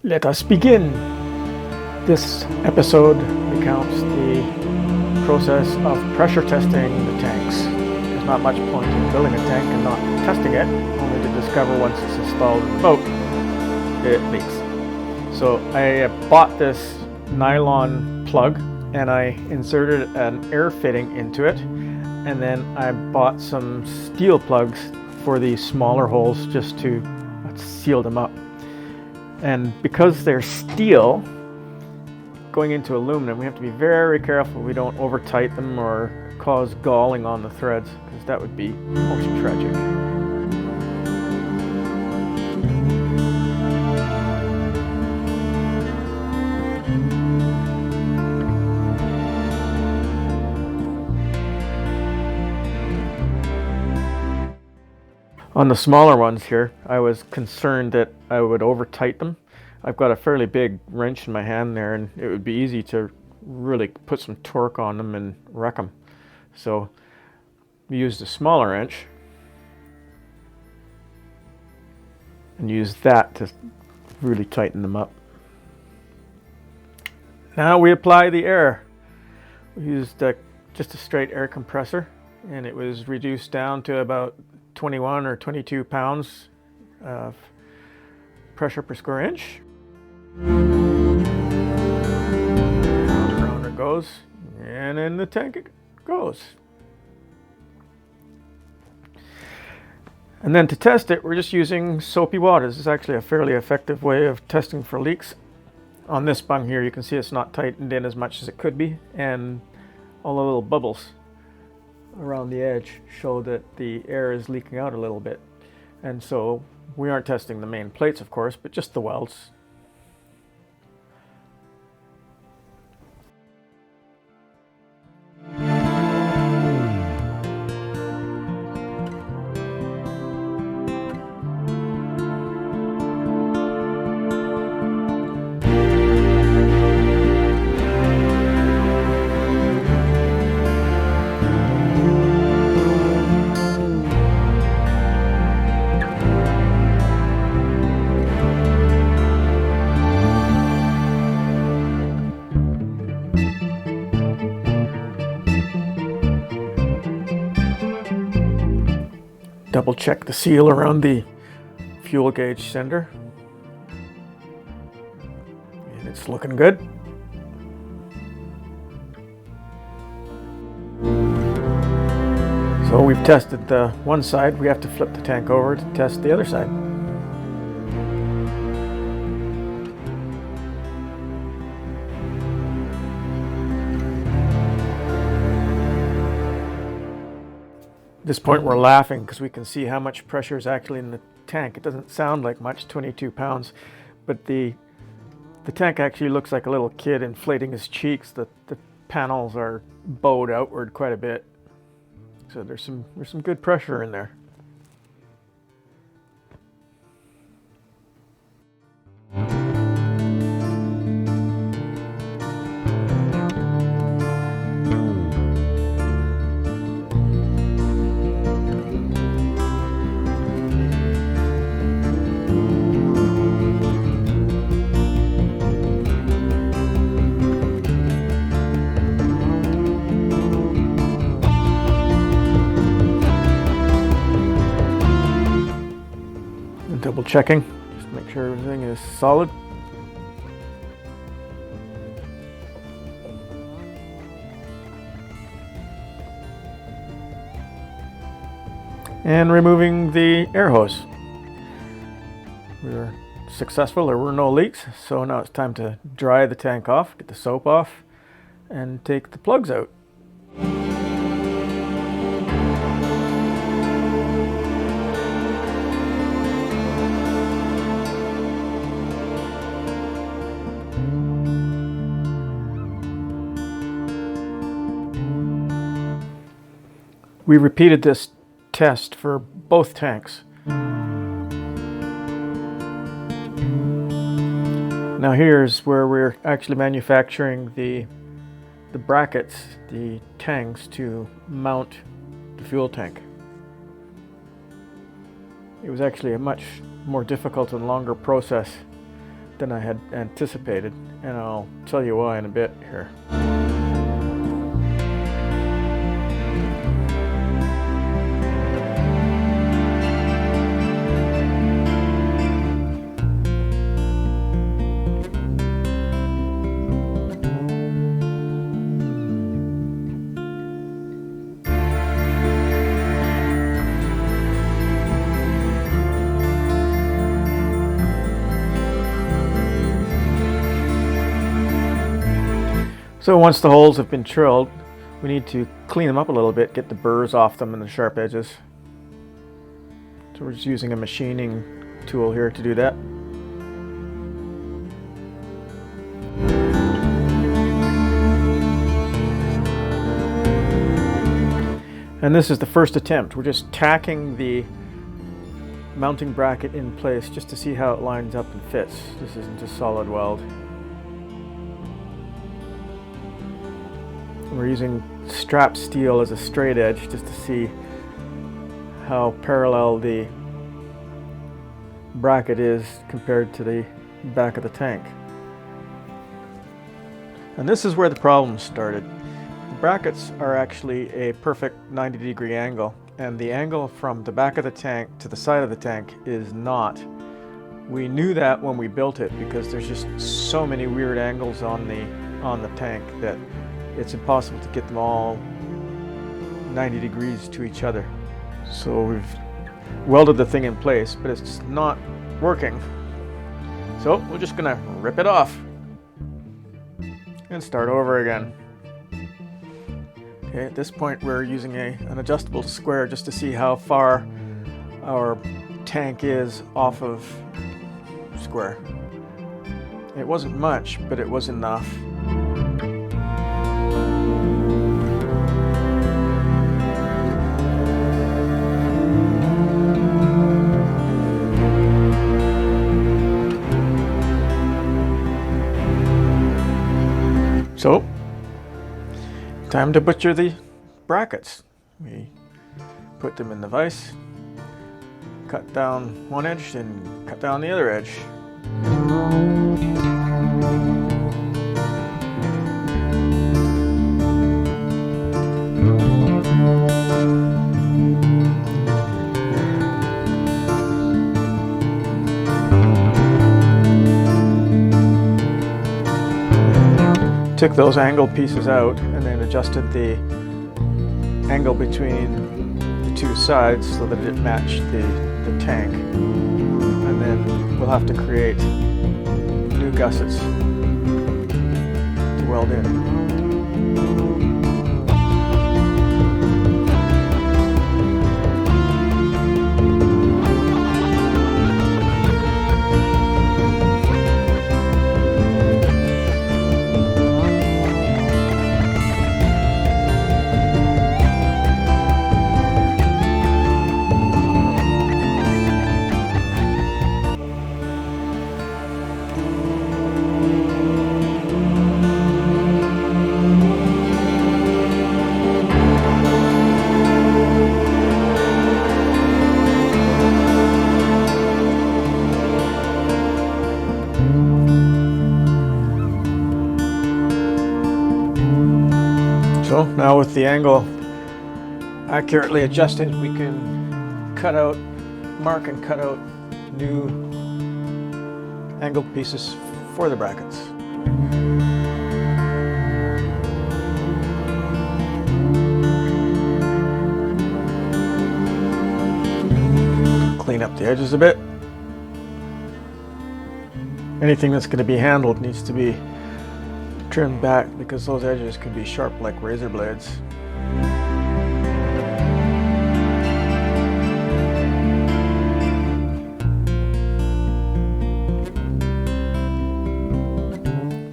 Let us begin. This episode recounts the process of pressure testing the tanks. There's not much point in building a tank and not testing it, only to discover once it's installed in the boat, it leaks. So I bought this nylon plug and I inserted an air fitting into it, and then I bought some steel plugs for these smaller holes just to seal them up. And because they're steel, going into aluminum, we have to be very careful we don't over tight them or cause galling on the threads, because that would be most tragic. On the smaller ones here, I was concerned that I would over tight them. I've got a fairly big wrench in my hand there, and it would be easy to really put some torque on them and wreck them. So we used a smaller wrench and used that to really tighten them up. Now we apply the air. We used just a straight air compressor, and it was reduced down to about 21 or 22 pounds of pressure per square inch. Round it goes, and in the tank it goes. And then to test it, we're just using soapy water. This is actually a fairly effective way of testing for leaks. On this bung here, you can see it's not tightened in as much as it could be, and all the little bubbles around the edge show that the air is leaking out a little bit. And so we aren't testing the main plates, of course, but just the welds. Double check the seal around the fuel gauge sender, and it's looking good. So we've tested the one side, we have to flip the tank over to test the other side. At this point we're laughing because we can see how much pressure is actually in the tank. It doesn't sound like much, 22 pounds, but the tank actually looks like a little kid inflating his cheeks. The panels are bowed outward quite a bit. So there's some good pressure in there. Double checking, just to make sure everything is solid. And removing the air hose. We were successful, there were no leaks, so now it's time to dry the tank off, get the soap off, and take the plugs out. We repeated this test for both tanks. Now here's where we're actually manufacturing the brackets, the tanks to mount the fuel tank. It was actually a much more difficult and longer process than I had anticipated, and I'll tell you why in a bit here. So once the holes have been drilled, we need to clean them up a little bit, get the burrs off them and the sharp edges. So we're just using a machining tool here to do that. And this is the first attempt. We're just tacking the mounting bracket in place just to see how it lines up and fits. This isn't a solid weld. We're using strap steel as a straight edge just to see how parallel the bracket is compared to the back of the tank. And this is where the problem started. The brackets are actually a perfect 90-degree angle, and the angle from the back of the tank to the side of the tank is not. We knew that when we built it because there's just so many weird angles on the tank that it's impossible to get them all 90 degrees to each other. So we've welded the thing in place, but it's not working. So we're just gonna rip it off and start over again. Okay, at this point we're using an adjustable square just to see how far our tank is off of square. It wasn't much, but it was enough. So, time to butcher the brackets. We put them in the vise, cut down one edge, and cut down the other edge. Took those angle pieces out and then adjusted the angle between the two sides so that it matched the tank. And then we'll have to create new gussets to weld in. So now with the angle accurately adjusted, we can mark and cut out new angled pieces for the brackets. Clean up the edges a bit. Anything that's going to be handled needs to be trimmed back because those edges can be sharp like razor blades.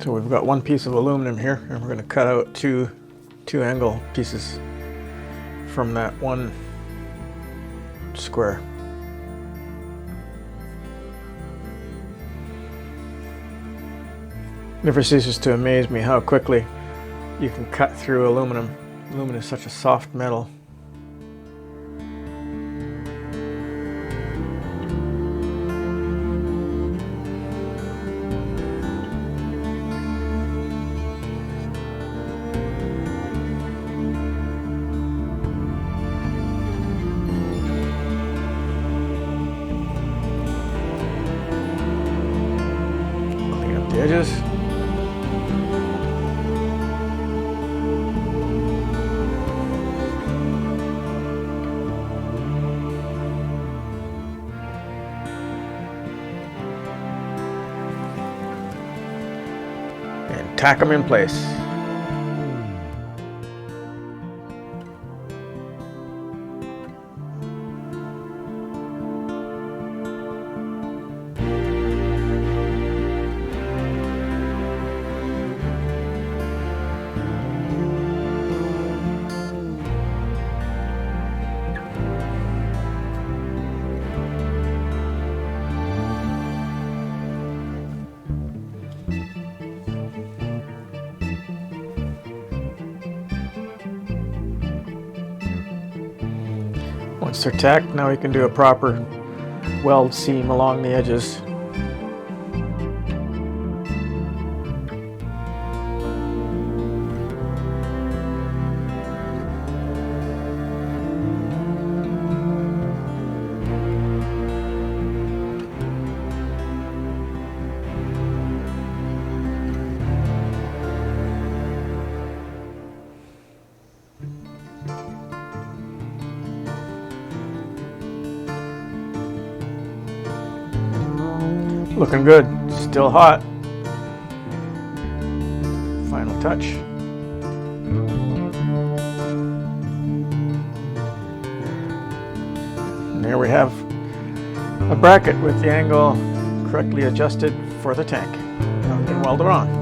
So we've got one piece of aluminum here, and we're going to cut out two angle pieces from that one square. Never ceases to amaze me how quickly you can cut through aluminum. Aluminum is such a soft metal. the edges. And tack them in place. Once they're tacked, now we can do a proper weld seam along the edges. Looking good, still hot. Final touch. And there we have a bracket with the angle correctly adjusted for the tank. Now we can weld it on.